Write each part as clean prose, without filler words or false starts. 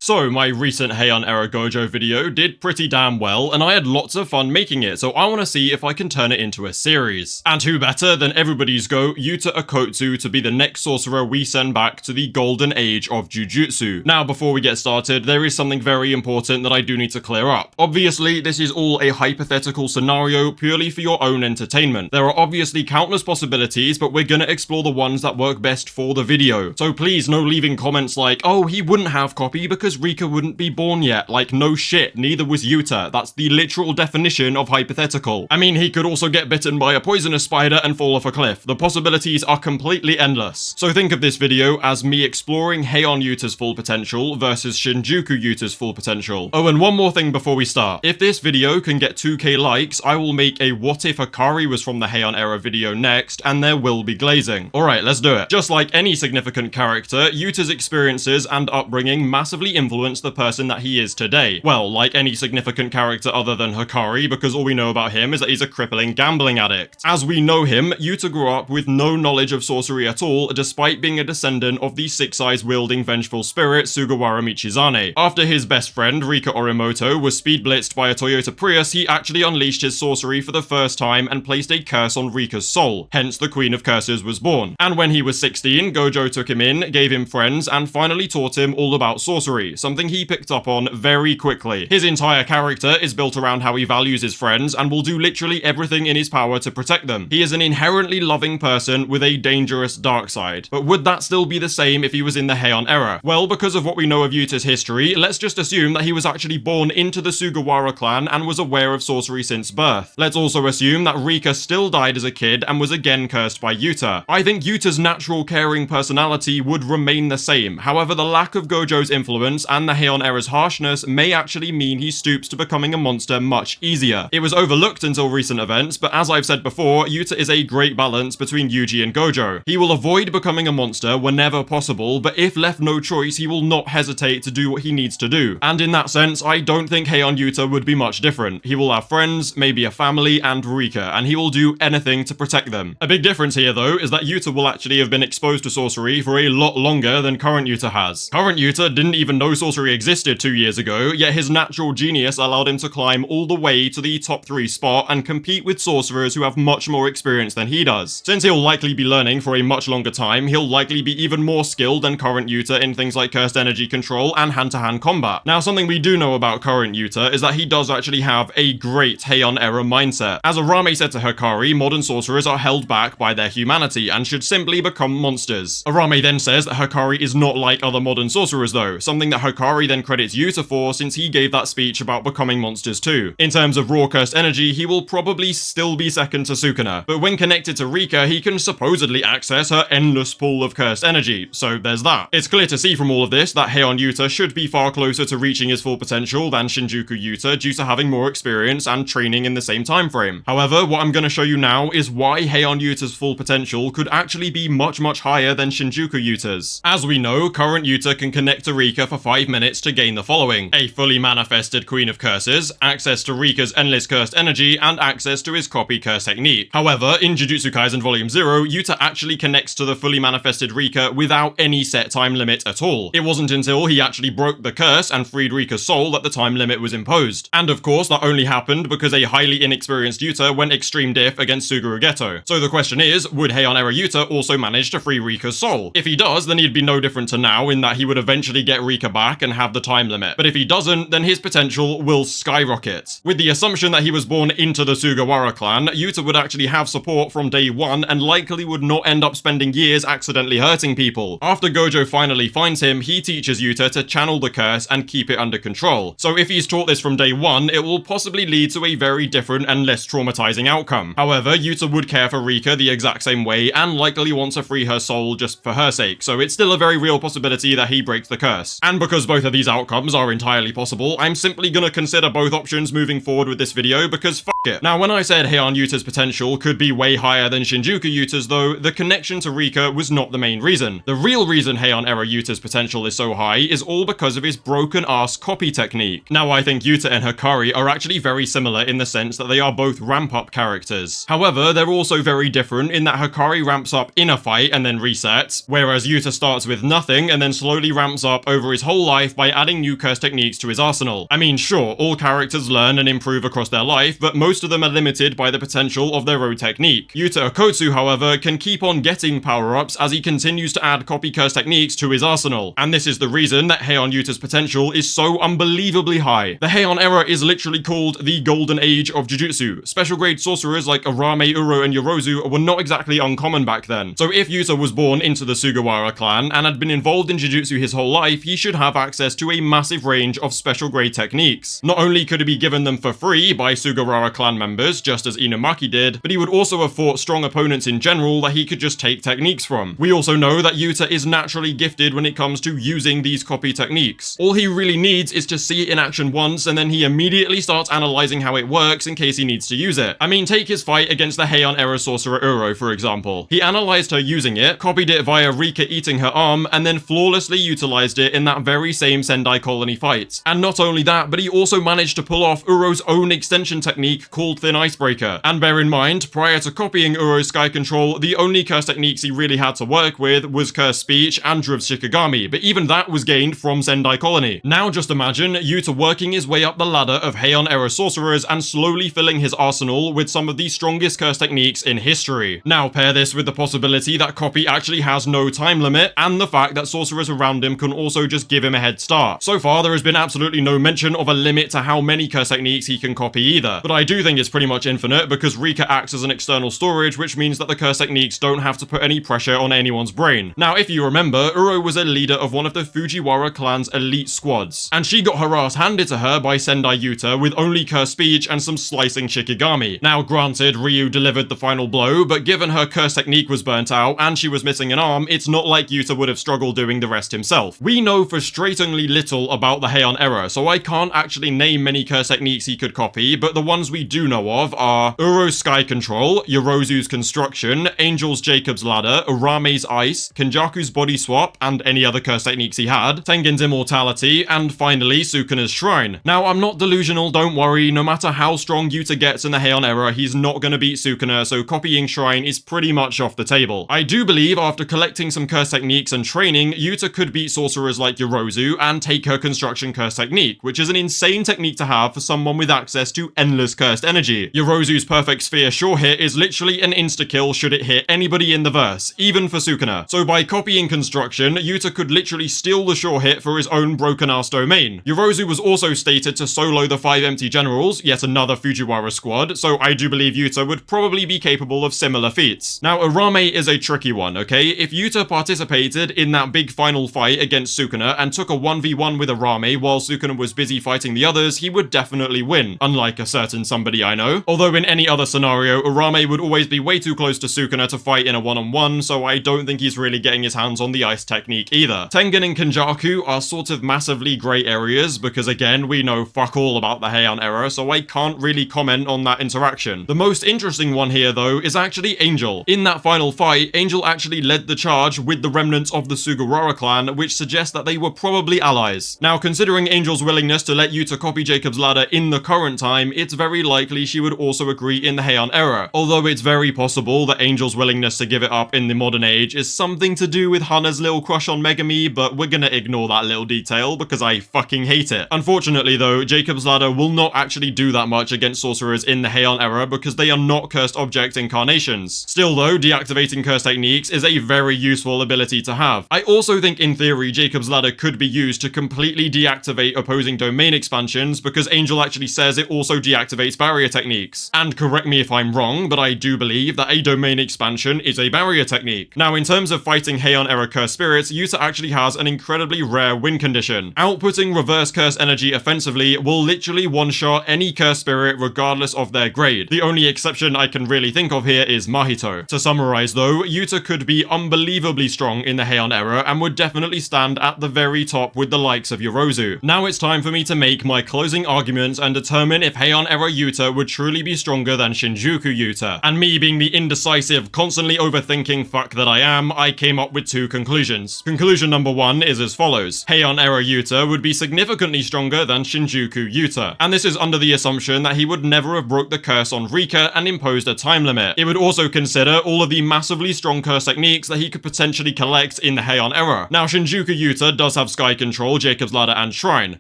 So my recent Heian Era Gojo video did pretty damn well, and I had lots of fun making it, so I want to see if I can turn it into a series. And who better than everybody's go Yuta Okkotsu to be the next sorcerer we send back to the golden age of Jujutsu. Now before we get started, there is something very important that I do need to clear up. Obviously, this is all a hypothetical scenario purely for your own entertainment. There are obviously countless possibilities, but we're gonna explore the ones that work best for the video. So please, no leaving comments like, oh, he wouldn't have copy because Rika wouldn't be born yet. Like, no shit, neither was Yuta. That's the literal definition of hypothetical. I mean, he could also get bitten by a poisonous spider and fall off a cliff. The possibilities are completely endless. So think of this video as me exploring Heian Yuta's full potential versus Shinjuku Yuta's full potential. Oh, and one more thing before we start. If this video can get 2k likes, I will make a what if Hakari was from the Heian era video next, and there will be glazing. Alright, let's do it. Just like any significant character, Yuta's experiences and upbringing massively influence the person that he is today. Well, like any significant character other than Hakari, because all we know about him is that he's a crippling gambling addict. As we know him, Yuta grew up with no knowledge of sorcery at all, despite being a descendant of the six-eyes wielding vengeful spirit Sugawara Michizane. After his best friend, Rika Orimoto, was speed blitzed by a Toyota Prius, he actually unleashed his sorcery for the first time and placed a curse on Rika's soul, hence the Queen of Curses was born. And when he was 16, Gojo took him in, gave him friends, and finally taught him all about sorcery, something he picked up on very quickly. His entire character is built around how he values his friends and will do literally everything in his power to protect them. He is an inherently loving person with a dangerous dark side. But would that still be the same if he was in the Heian era? Well, because of what we know of Yuta's history, let's just assume that he was actually born into the Sugawara clan and was aware of sorcery since birth. Let's also assume that Rika still died as a kid and was again cursed by Yuta. I think Yuta's natural caring personality would remain the same. However, the lack of Gojo's influence and the Heian era's harshness may actually mean he stoops to becoming a monster much easier. It was overlooked until recent events, but as I've said before, Yuta is a great balance between Yuji and Gojo. He will avoid becoming a monster whenever possible, but if left no choice, he will not hesitate to do what he needs to do. And in that sense, I don't think Heian Yuta would be much different. He will have friends, maybe a family, and Rika, and he will do anything to protect them. A big difference here, though, is that Yuta will actually have been exposed to sorcery for a lot longer than current Yuta has. Current Yuta didn't even know sorcery existed 2 years ago, yet his natural genius allowed him to climb all the way to the top 3 spot and compete with sorcerers who have much more experience than he does. Since he'll likely be learning for a much longer time, he'll likely be even more skilled than current Yuta in things like cursed energy control and hand-to-hand combat. Now, something we do know about current Yuta is that he does actually have a great Heian era mindset. As Arame said to Hakari, modern sorcerers are held back by their humanity and should simply become monsters. Arame then says that Hakari is not like other modern sorcerers though, something that Hakari then credits Yuta for since he gave that speech about becoming monsters too. In terms of raw cursed energy, he will probably still be second to Sukuna, but when connected to Rika, he can supposedly access her endless pool of cursed energy, so there's that. It's clear to see from all of this that Heian Yuta should be far closer to reaching his full potential than Shinjuku Yuta due to having more experience and training in the same time frame. However, what I'm going to show you now is why Heian Yuta's full potential could actually be much higher than Shinjuku Yuta's. As we know, current Yuta can connect to Rika for 5 minutes to gain the following: a fully manifested Queen of Curses, access to Rika's endless cursed energy, and access to his copy curse technique. However, in Jujutsu Kaisen Volume 0, Yuta actually connects to the fully manifested Rika without any set time limit at all. It wasn't until he actually broke the curse and freed Rika's soul that the time limit was imposed. And of course, that only happened because a highly inexperienced Yuta went extreme diff against Suguru Geto. So the question is, would Heian era Yuta also manage to free Rika's soul? If he does, then he'd be no different to now in that he would eventually get Rika back and have the time limit. But if he doesn't, then his potential will skyrocket. With the assumption that he was born into the Sugawara clan, Yuta would actually have support from day one and likely would not end up spending years accidentally hurting people. After Gojo finally finds him, he teaches Yuta to channel the curse and keep it under control. So if he's taught this from day one, it will possibly lead to a very different and less traumatizing outcome. However, Yuta would care for Rika the exact same way and likely want to free her soul just for her sake, so it's still a very real possibility that he breaks the curse. And because both of these outcomes are entirely possible, I'm simply gonna consider both options moving forward with this video because f it. Now, when I said Heian Yuta's potential could be way higher than Shinjuku Yuta's though, the connection to Rika was not the main reason. The real reason Heian era Yuta's potential is so high is all because of his broken ass copy technique. Now, I think Yuta and Hakari are actually very similar in the sense that they are both ramp up characters. However, they're also very different in that Hakari ramps up in a fight and then resets, whereas Yuta starts with nothing and then slowly ramps up over his whole whole life by adding new curse techniques to his arsenal. I mean, sure, all characters learn and improve across their life, but most of them are limited by the potential of their own technique. Yuta Okkotsu, however, can keep on getting power-ups as he continues to add copy curse techniques to his arsenal. And this is the reason that Heian Yuta's potential is so unbelievably high. The Heian era is literally called the Golden Age of Jujutsu. Special grade sorcerers like Arame, Uro, and Yorozu were not exactly uncommon back then. So if Yuta was born into the Sugawara clan and had been involved in Jujutsu his whole life, he should have access to a massive range of special grade techniques. Not only could he be given them for free by Sugawara clan members, just as Inumaki did, but he would also have fought strong opponents in general that he could just take techniques from. We also know that Yuta is naturally gifted when it comes to using these copy techniques. All he really needs is to see it in action once, and then he immediately starts analyzing how it works in case he needs to use it. I mean, take his fight against the Heian era sorcerer Uro, for example. He analyzed her using it, copied it via Rika eating her arm, and then flawlessly utilized it in that very same Sendai Colony fight. And not only that, but he also managed to pull off Uro's own extension technique called Thin Icebreaker. And bear in mind, prior to copying Uro's Sky Control, the only curse techniques he really had to work with was Curse Speech and Druv's Shikigami, but even that was gained from Sendai Colony. Now just imagine Yuta working his way up the ladder of Heian era sorcerers and slowly filling his arsenal with some of the strongest curse techniques in history. Now pair this with the possibility that copy actually has no time limit, and the fact that sorcerers around him can also just give him a head start. So far there has been absolutely no mention of a limit to how many curse techniques he can copy either, but I do think it's pretty much infinite because Rika acts as an external storage, which means that the curse techniques don't have to put any pressure on anyone's brain. Now if you remember, Uro was a leader of one of the Fujiwara clan's elite squads, and she got her ass handed to her by Sendai Yuta with only Curse Speech and some slicing Shikigami. Now granted, Ryu delivered the final blow, but given her curse technique was burnt out and she was missing an arm, it's not like Yuta would have struggled doing the rest himself. We know frustratingly little about the Heian era, so I can't actually name many curse techniques he could copy, but the ones we do know of are Uro's Sky Control, Yorozu's Construction, Angel's Jacob's Ladder, Urame's Ice, Kenjaku's Body Swap, and any other curse techniques he had, Tengen's Immortality, and finally Sukuna's Shrine. Now I'm not delusional, don't worry, no matter how strong Yuta gets in the Heian era, he's not gonna beat Sukuna, so copying Shrine is pretty much off the table. I do believe after collecting some curse techniques and training, Yuta could beat sorcerers like Yorozu and take her Construction curse technique, which is an insane technique to have for someone with access to endless cursed energy. Yorozu's Perfect Sphere Sure Hit is literally an insta-kill should it hit anybody in the verse, even for Sukuna. So by copying Construction, Yuta could literally steal the Sure Hit for his own broken-ass domain. Yorozu was also stated to solo the 5 empty generals, yet another Fujiwara squad, so I do believe Yuta would probably be capable of similar feats. Now Arame is a tricky one, okay? If Yuta participated in that big final fight against Sukuna and took a 1v1 with Arame while Sukuna was busy fighting the others, he would definitely win, unlike a certain somebody I know. Although in any other scenario, Arame would always be way too close to Sukuna to fight in a one-on-one, so I don't think he's really getting his hands on the ice technique either. Tengen and Kenjaku are sort of massively grey areas because again, we know fuck all about the Heian era, so I can't really comment on that interaction. The most interesting one here though is actually Angel. In that final fight, Angel actually led the charge with the remnants of the Sugawara clan, which suggests that they were probably allies. Now considering Angel's willingness to let Yuta copy Jacob's Ladder in the current time, it's very likely she would also agree in the Heian era, although it's very possible that Angel's willingness to give it up in the modern age is something to do with Hana's little crush on Megami, but we're gonna ignore that little detail because I fucking hate it. Unfortunately though, Jacob's Ladder will not actually do that much against sorcerers in the Heian era because they are not cursed object incarnations. Still though, deactivating curse techniques is a very useful ability to have. I also think in theory Jacob's Ladder could be used to completely deactivate opposing domain expansions because Angel actually says it also deactivates barrier techniques. And correct me if I'm wrong, but I do believe that a domain expansion is a barrier technique. Now in terms of fighting Heian era curse spirits, Yuta actually has an incredibly rare win condition. Outputting reverse curse energy offensively will literally one-shot any curse spirit regardless of their grade. The only exception I can really think of here is Mahito. To summarize though, Yuta could be unbelievably strong in the Heian era and would definitely stand at the very top with the likes of Yorozu. Now it's time for me to make my closing arguments and determine if Heian era Yuta would truly be stronger than Shinjuku Yuta. And me being the indecisive, constantly overthinking fuck that I am, I came up with 2 conclusions. Conclusion number 1 is as follows. Heian era Yuta would be significantly stronger than Shinjuku Yuta. And this is under the assumption that he would never have broke the curse on Rika and imposed a time limit. It would also consider all of the massively strong curse techniques that he could potentially collect in the Heian era. Now, Shinjuku Yuta does have have Sky Control, Jacob's Ladder, and Shrine.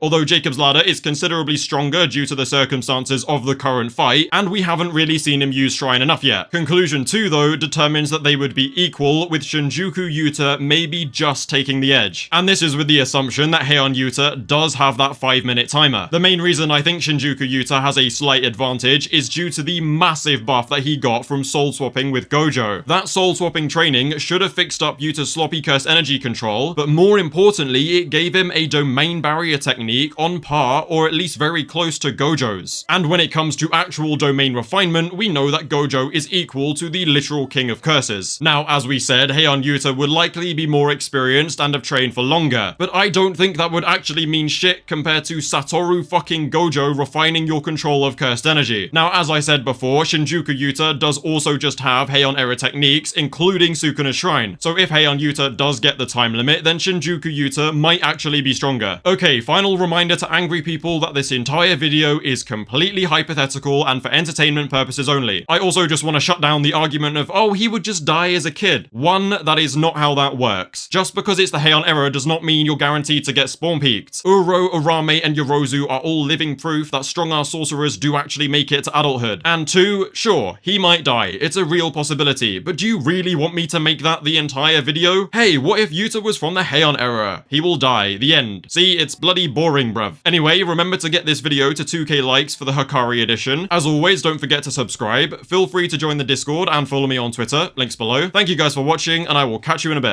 Although Jacob's Ladder is considerably stronger due to the circumstances of the current fight, and we haven't really seen him use Shrine enough yet. Conclusion 2, though, determines that they would be equal, with Shinjuku Yuta maybe just taking the edge. And this is with the assumption that Heian Yuta does have that 5-minute timer. The main reason I think Shinjuku Yuta has a slight advantage is due to the massive buff that he got from soul swapping with Gojo. That soul swapping training should have fixed up Yuta's sloppy curse energy control, but more importantly, it gave him a domain barrier technique on par or at least very close to Gojo's. And when it comes to actual domain refinement, we know that Gojo is equal to the literal king of curses. Now, as we said, Heian Yuta would likely be more experienced and have trained for longer, but I don't think that would actually mean shit compared to Satoru fucking Gojo refining your control of cursed energy. Now, as I said before, Shinjuku Yuta does also just have Heian era techniques, including Sukuna's Shrine. So if Heian Yuta does get the time limit, then Shinjuku Yuta might actually be stronger. Okay, final reminder to angry people that this entire video is completely hypothetical and for entertainment purposes only. I also just want to shut down the argument of, oh, he would just die as a kid. One, that is not how that works. Just because it's the Heian era does not mean you're guaranteed to get spawn peaked. Uro, Urame, and Yorozu are all living proof that strong-ass sorcerers do actually make it to adulthood. And 2, sure, he might die. It's a real possibility, but do you really want me to make that the entire video? Hey, what if Yuta was from the Heian era? He will die. The end. See, it's bloody boring, bruv. Anyway, remember to get this video to 2k likes for the Hakari edition. As always, don't forget to subscribe. Feel free to join the Discord and follow me on Twitter. Links below. Thank you guys for watching, and I will catch you in a bit.